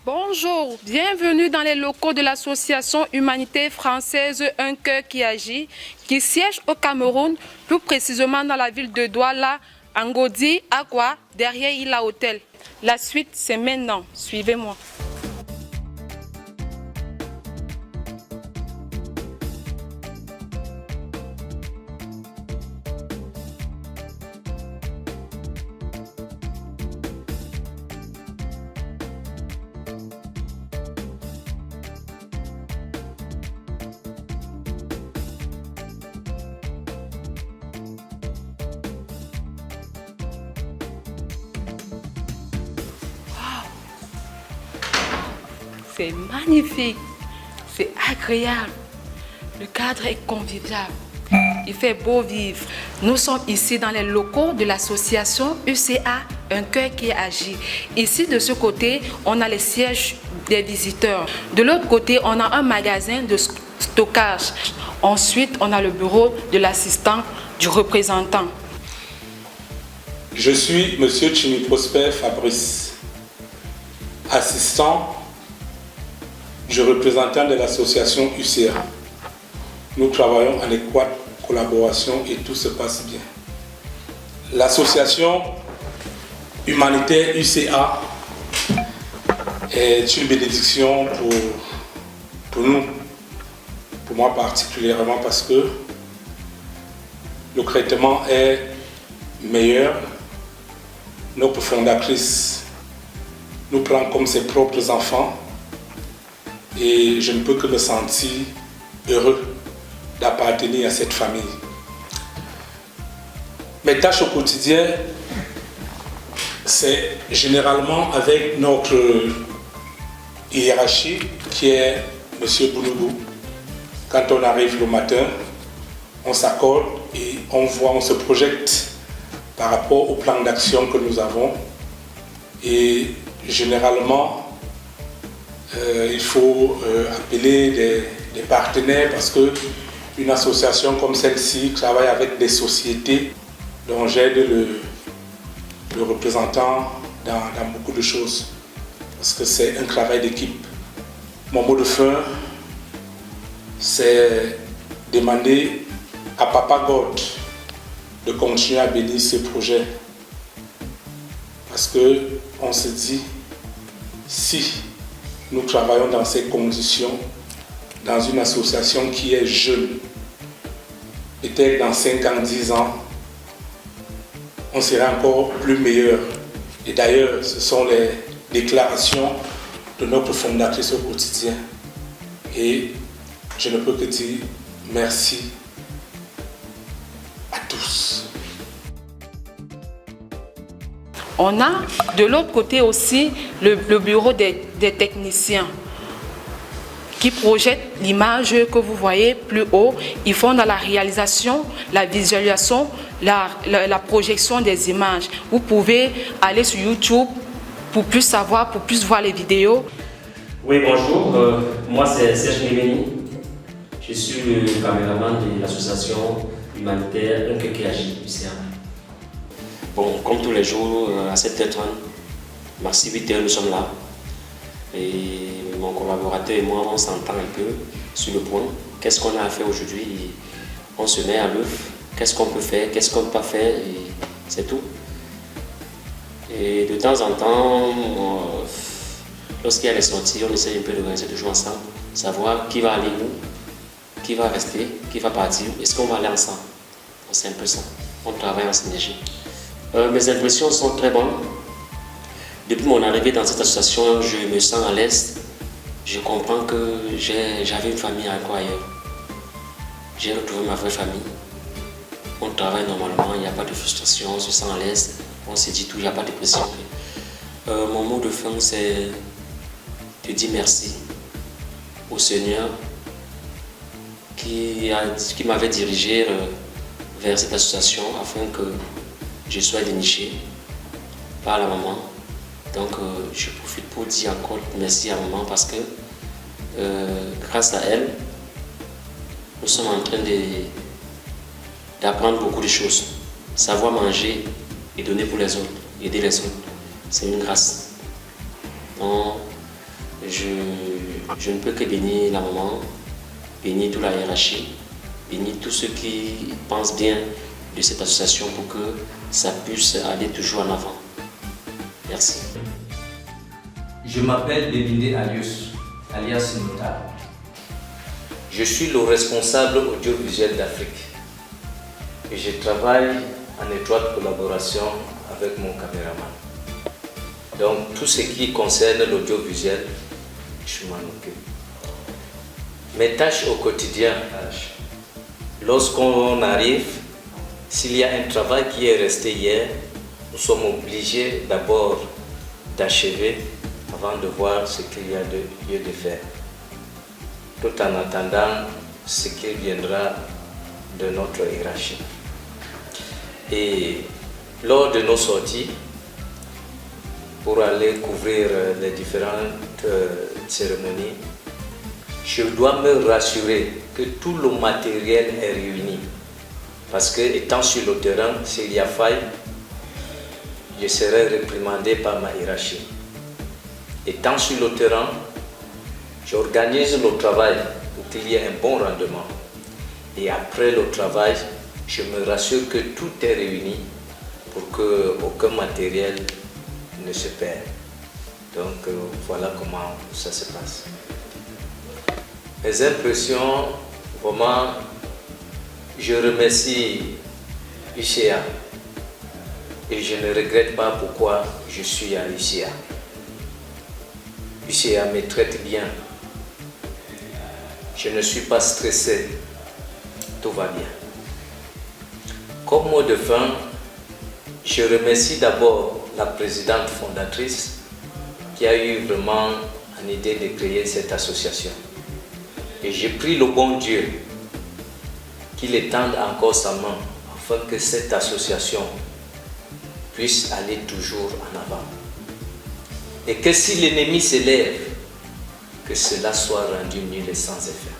Bonjour, bienvenue dans les locaux de l'association Humanité Française Un Cœur qui agit, qui siège au Cameroun, plus précisément dans la ville de Douala, Ngodi, Agua, derrière Ila Hotel. La suite, c'est maintenant. Suivez-moi. C'est magnifique, c'est agréable, le cadre est convivial, il fait beau vivre. Nous sommes ici dans les locaux de l'association UCA Un Cœur qui agit. Ici de ce côté, on a les sièges des visiteurs. De l'autre côté, on a un magasin de stockage. Ensuite, on a le bureau de l'assistant du représentant. Je suis M. Chini Prosper Fabrice, assistant du représentant de l'association UCA. Nous travaillons en étroite collaboration et tout se passe bien. L'association humanitaire UCA est une bénédiction pour nous, pour moi particulièrement parce que le traitement est meilleur. Notre fondatrice nous prend comme ses propres enfants. Et je ne peux que me sentir heureux d'appartenir à cette famille. Mes tâches au quotidien, c'est généralement avec notre hiérarchie qui est M. Bounougou. Quand on arrive le matin, on s'accorde et on se projette par rapport au plan d'action que nous avons. Et généralement, il faut appeler des partenaires parce qu'une association comme celle-ci travaille avec des sociétés dont j'aide le représentant dans beaucoup de choses parce que c'est un travail d'équipe. Mon mot de fin, c'est demander à Papa God de continuer à bénir ce projet parce qu'on se dit si nous travaillons dans ces conditions, dans une association qui est jeune. Peut-être dans 5 ans, 10 ans, on sera encore plus meilleur. Et d'ailleurs, ce sont les déclarations de notre fondatrice au quotidien. Et je ne peux que dire merci à tous. On a de l'autre côté aussi le bureau des techniciens qui projettent l'image que vous voyez plus haut. Ils font dans la réalisation, la visualisation, la projection des images. Vous pouvez aller sur YouTube pour plus savoir, pour plus voir les vidéos. Oui, bonjour. Moi, c'est Serge Mémeni. Je suis le caméraman de l'association humanitaire Un Cœur qui agit, UCA. Bon, comme tous les jours, à 7h30, maxi 8h, nous sommes là. Et mon collaborateur et moi, on s'entend un peu sur le point. Qu'est-ce qu'on a à faire aujourd'hui? On se met à l'œuvre. Qu'est-ce qu'on peut faire? Qu'est-ce qu'on ne peut pas faire? Et c'est tout. Et de temps en temps, lorsqu'il y a les sorties, on essaie un peu de organiser toujours ensemble. Savoir qui va aller où, qui va rester, qui va partir. Est-ce qu'on va aller ensemble? C'est un peu ça. On travaille en synergie. Mes impressions sont très bonnes. Depuis mon arrivée dans cette association, je me sens à l'aise. Je comprends que j'avais une famille encore ailleurs. J'ai retrouvé ma vraie famille. On travaille normalement, il n'y a pas de frustration, on se sent à l'aise. On se dit tout, il n'y a pas de pression. Mon mot de fin, c'est de dire merci au Seigneur qui m'avait dirigé vers cette association afin que je sois déniché par la maman. Donc je profite pour dire encore merci à maman parce que grâce à elle, nous sommes en train d'apprendre beaucoup de choses. Savoir manger et donner pour les autres, aider les autres, c'est une grâce. Donc je ne peux que bénir la maman, bénir toute la hiérarchie, bénir tous ceux qui pensent bien de cette association pour que ça puisse aller toujours en avant. Merci. Je m'appelle Debinde Alius, alias Nota. Je suis le responsable audiovisuel d'Afrique et je travaille en étroite collaboration avec mon caméraman. Donc tout ce qui concerne l'audiovisuel, je m'en occupe. Mes tâches au quotidien, lorsqu'on arrive, s'il y a un travail qui est resté hier, nous sommes obligés d'abord d'achever avant de voir ce qu'il y a de lieu de faire, tout en attendant ce qui viendra de notre hiérarchie. Et lors de nos sorties, pour aller couvrir les différentes cérémonies, je dois me rassurer que tout le matériel est réuni. Parce que, étant sur le terrain, s'il y a faille, je serai réprimandé par ma hiérarchie. Étant sur le terrain, j'organise le travail pour qu'il y ait un bon rendement. Et après le travail, je me rassure que tout est réuni pour qu'aucun matériel ne se perd. Donc voilà comment ça se passe. Mes impressions, vraiment, je remercie UCA et je ne regrette pas pourquoi je suis à UCA. UCA me traite bien. Je ne suis pas stressé. Tout va bien. Comme mot de fin, je remercie d'abord la présidente fondatrice qui a eu vraiment une idée de créer cette association. Et j'ai pris le bon Dieu qu'il étende encore sa main afin que cette association puisse aller toujours en avant. Et que si l'ennemi s'élève, que cela soit rendu nul et sans effet.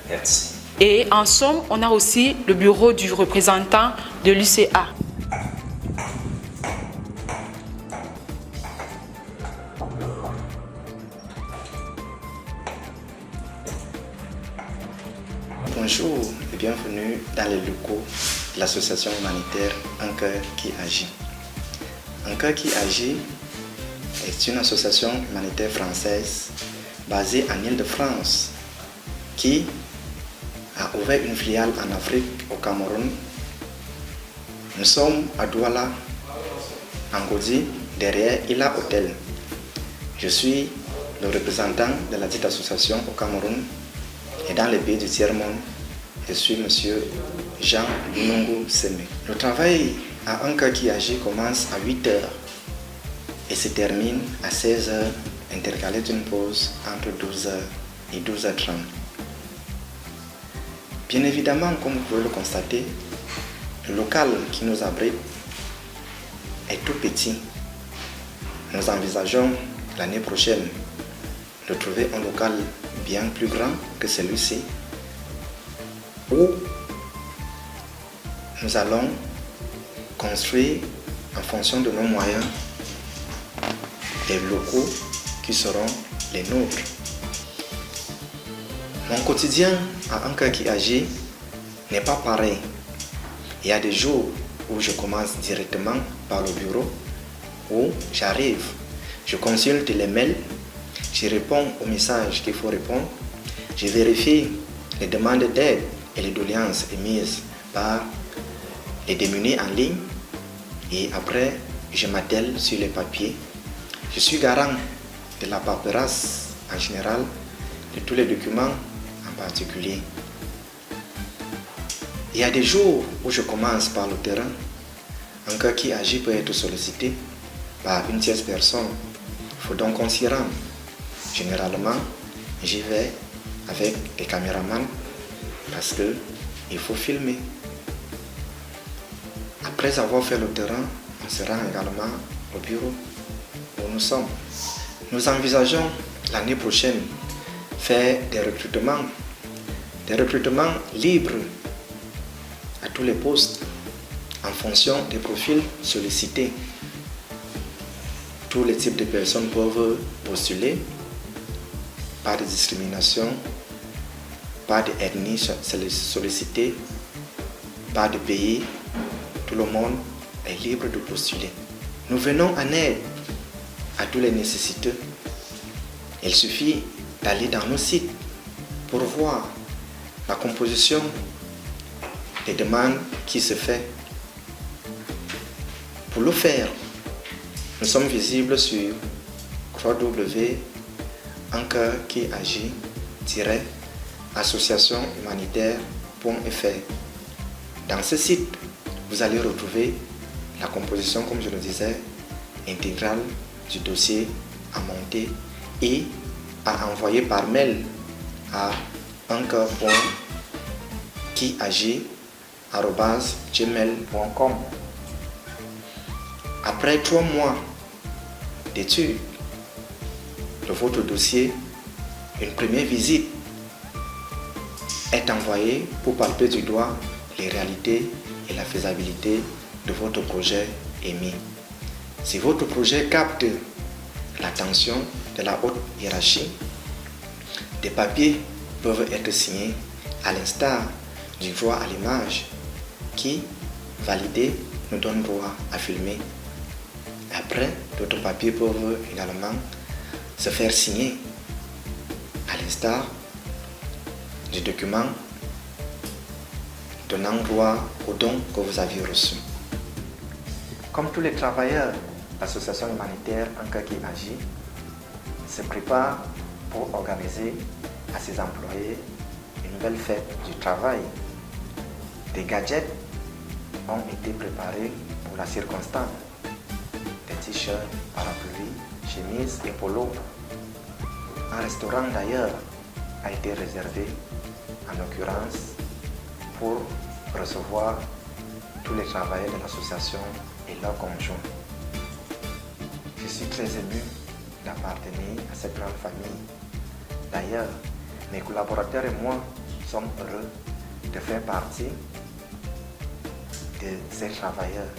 Merci. Et en somme, on a aussi le bureau du représentant de l'UCA. Bonjour et bienvenue dans les locaux de l'association humanitaire Un Cœur qui agit. Un Cœur qui agit est une association humanitaire française basée en Île-de-France qui a ouvert une filiale en Afrique, au Cameroun. Nous sommes à Douala, en Godi, derrière Ila Hotel. Je suis le représentant de la dite association au Cameroun et dans les pays du tiers-monde. Je suis M. Jean Lunungu Semé. Le travail à Un Cœur qui agit commence à 8 h et se termine à 16 h, intercalé d'une pause entre 12 h et 12 h 30. Bien évidemment, comme vous pouvez le constater, le local qui nous abrite est tout petit. Nous envisageons l'année prochaine de trouver un local bien plus grand que celui-ci, où nous allons construire en fonction de nos moyens des locaux qui seront les nôtres. Mon quotidien à Un Cœur qui agit n'est pas pareil. Il y a des jours où je commence directement par le bureau, où j'arrive, je consulte les mails, je réponds aux messages qu'il faut répondre, je vérifie les demandes d'aide et les doléances émises par les démunis en ligne et après je m'attelle sur les papiers. Je suis garant de la paperasse en général, de tous les documents en particulier. Il y a des jours où je commence par le terrain. Un cœur qui agit peut être sollicité par une tierce personne. Il faut donc qu'on s'y rende. Généralement, j'y vais avec des caméramans parce qu'il faut filmer. Après avoir fait le terrain, on se rend également au bureau où nous sommes. Nous envisageons l'année prochaine faire des recrutements libres à tous les postes en fonction des profils sollicités. tous les types de personnes peuvent postuler, pas de discrimination, pas d'ethnie sollicitée, pas de pays, tout le monde est libre de postuler. Nous venons en aide à tous les nécessiteux. Il suffit d'aller dans nos sites pour voir la composition des demandes qui se fait. Pour le faire, nous sommes visibles sur www.enqueurquiagit-associationhumanitaire.fr. Dans ce site, vous allez retrouver la composition, comme je le disais, intégrale du dossier à monter et à envoyer par mail à enqueur.quiagit@gmail.com. Après 3 mois d'études de votre dossier, une première visite est envoyée pour palper du doigt les réalités et la faisabilité de votre projet émis. Si votre projet capte l'attention de la haute hiérarchie, des papiers peuvent être signés à l'instar du droit à l'image qui, validé, nous donne droit à filmer. Après, d'autres papiers peuvent également se faire signer à l'instar du document donnant droit au don que vous aviez reçu. Comme tous les travailleurs, l'association humanitaire Enqueur qui agit se prépare pour organiser à ses employés une nouvelle fête du travail. Des gadgets ont été préparés pour la circonstance. Des t-shirts, parapluies, chemises et polos. Un restaurant d'ailleurs a été réservé en l'occurrence pour recevoir tous les travailleurs de l'association et leurs conjoints. Je suis très ému d'appartenir à cette grande famille. D'ailleurs, mes collaborateurs et moi sommes heureux de faire partie de ces travailleurs.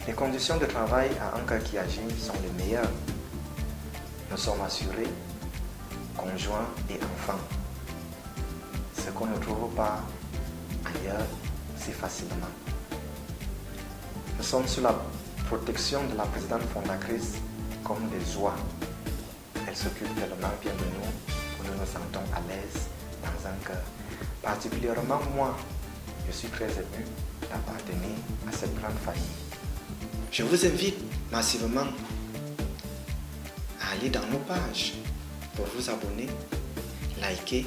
Les conditions de travail à Enqueur qui agit sont les meilleures. Nous sommes assurés, conjoints et enfants, ce qu'on ne trouve pas ailleurs si facilement. Nous sommes sous la protection de la présidente fondatrice comme des oies. Elle s'occupe tellement bien de nous que nous nous sentons à l'aise dans un cœur. Particulièrement moi, je suis très ému d'appartenir à cette grande famille. Je vous invite massivement à aller dans nos pages pour vous abonner, liker